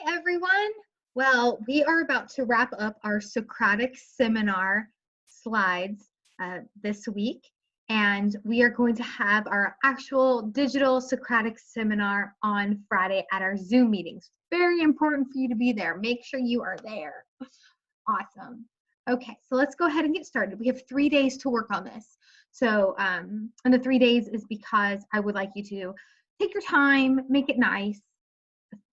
everyone. Well, we are about to wrap up our Socratic seminar slides this week, and we are going to have our actual digital Socratic seminar on Friday at our Zoom meetings. Very important for you to be there. Make sure you are there. Awesome. Okay, so let's go ahead and get started. We have 3 days to work on this. So, and the 3 days is because I would like you to take your time, make it nice,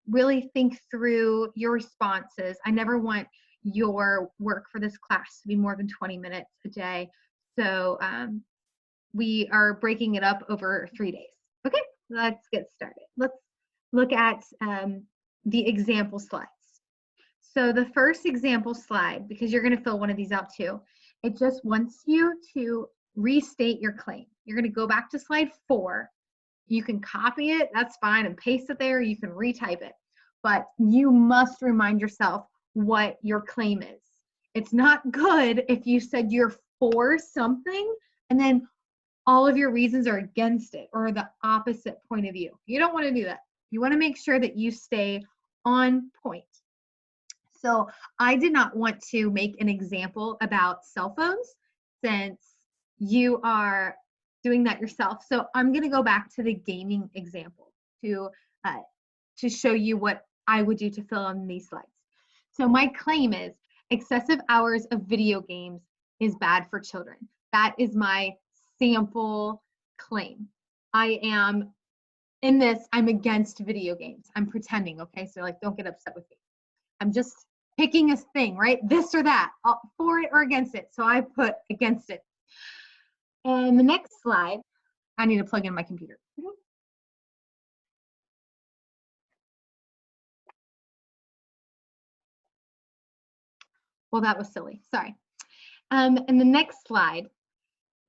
really think through your responses. I never want your work for this class to be more than 20 minutes a day. So we are breaking it up over 3 days. Okay, let's get started. Let's look at the example slides. So the first example slide, because you're going to fill one of these out too, it just wants you to restate your claim. You're going to go back to slide 4. You can copy it, that's fine, and paste it there. You can retype it. But you must remind yourself what your claim is. It's not good if you said you're for something and then all of your reasons are against it or the opposite point of view. You don't want to do that. You want to make sure that you stay on point. So I did not want to make an example about cell phones since you are doing that yourself. So I'm going to go back to the gaming example to show you what I would do to fill in these slides. So my claim is excessive hours of video games is bad for children. That is my sample claim. I am in this, I'm against video games. I'm pretending, okay? So like, don't get upset with me. I'm just picking a thing, right? This or that, for it or against it. So I put against it. And the next slide, I need to plug in my computer. Well, that was silly, sorry. And the next slide,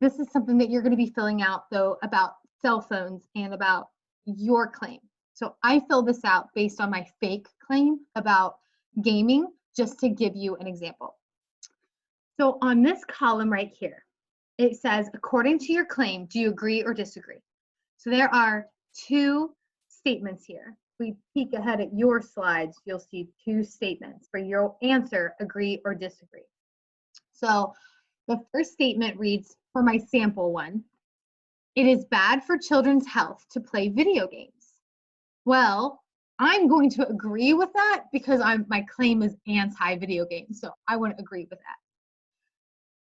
this is something that you're going to be filling out though about cell phones and about your claim. So I filled this out based on my fake claim about gaming, just to give you an example. So on this column right here, it says, according to your claim, do you agree or disagree? So there are 2 statements here. If we peek ahead at your slides, you'll see 2 statements for your answer, agree or disagree. So the first statement reads, for my sample one, it is bad for children's health to play video games. Well, I'm going to agree with that because my claim is anti-video games, so I want to agree with that.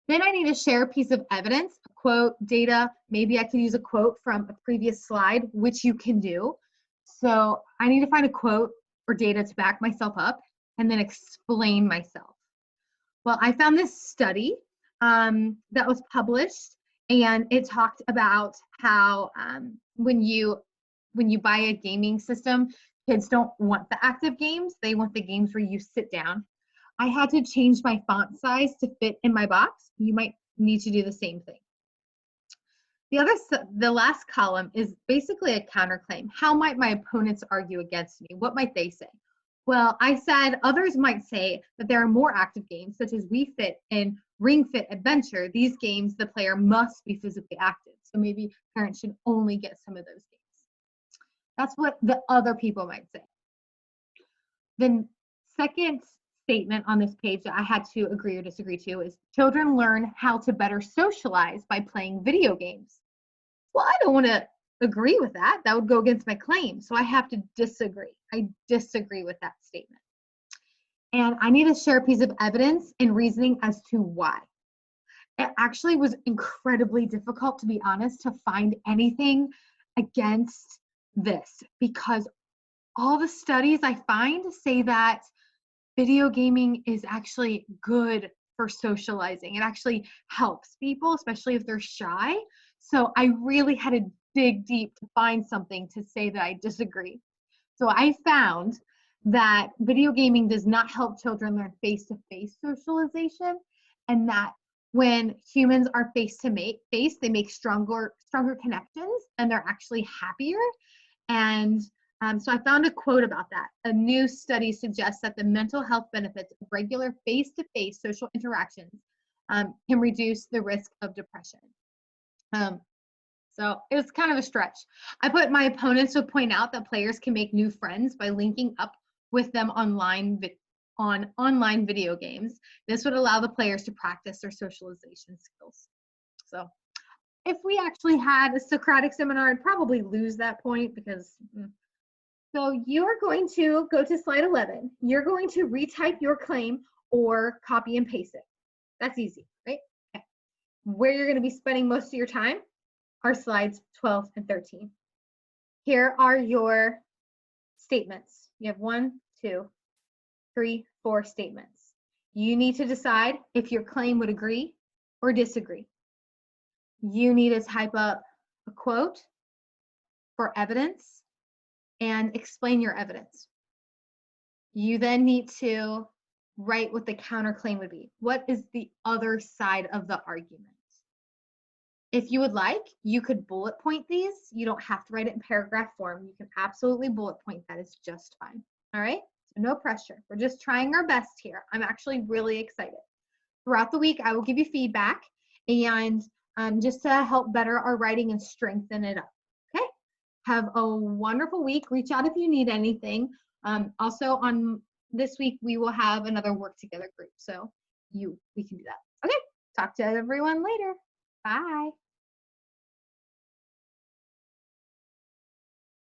Then I need to share a piece of evidence, a quote, data. Maybe I could use a quote from a previous slide, which you can do. So I need to find a quote or data to back myself up and then explain myself. Well, I found this study that was published, and it talked about how when you buy a gaming system, kids don't want the active games. They want the games where you sit down. I had to change my font size to fit in my box. You might need to do the same thing. The last column is basically a counterclaim. How might my opponents argue against me? What might they say? Well, I said others might say that there are more active games, such as Wii Fit and Ring Fit Adventure. These games, the player must be physically active. So maybe parents should only get some of those games. That's what the other people might say. The second statement on this page that I had to agree or disagree to is children learn how to better socialize by playing video games. Well, I don't want to agree with that. That would go against my claim. So I have to disagree. I disagree with that statement. And I need to share a piece of evidence and reasoning as to why. It actually was incredibly difficult, to be honest, to find anything against this because all the studies I find say that video gaming is actually good for socializing. It actually helps people, especially if they're shy. So I really had to dig deep to find something to say that I disagree. So I found that video gaming does not help children learn face-to-face socialization, and that when humans are face-to-face, they make stronger connections and they're actually happier. And so I found a quote about that. A new study suggests that the mental health benefits of regular face-to-face social interactions can reduce the risk of depression. So it was kind of a stretch. I put my opponents would point out that players can make new friends by linking up with them online on online video games. This would allow the players to practice their socialization skills. So if we actually had a Socratic seminar, I'd probably lose that point because so you're going to go to slide 11. You're going to retype your claim or copy and paste it. That's easy, right? Okay. Where you're going to be spending most of your time are slides 12 and 13. Here are your statements. You have 1, 2, 3, 4 statements. You need to decide if your claim would agree or disagree. You need to type up a quote for evidence and explain your evidence. You then need to write what the counterclaim would be. What is the other side of the argument? If you would like, you could bullet point these. You don't have to write it in paragraph form. You can absolutely bullet point. That is just fine. All right? So no pressure. We're just trying our best here. I'm actually really excited. Throughout the week, I will give you feedback and just to help better our writing and strengthen it up. Okay? Have a wonderful week. Reach out if you need anything. Also on this week, we will have another work together group. So we can do that. Okay? Talk to everyone later. Bye.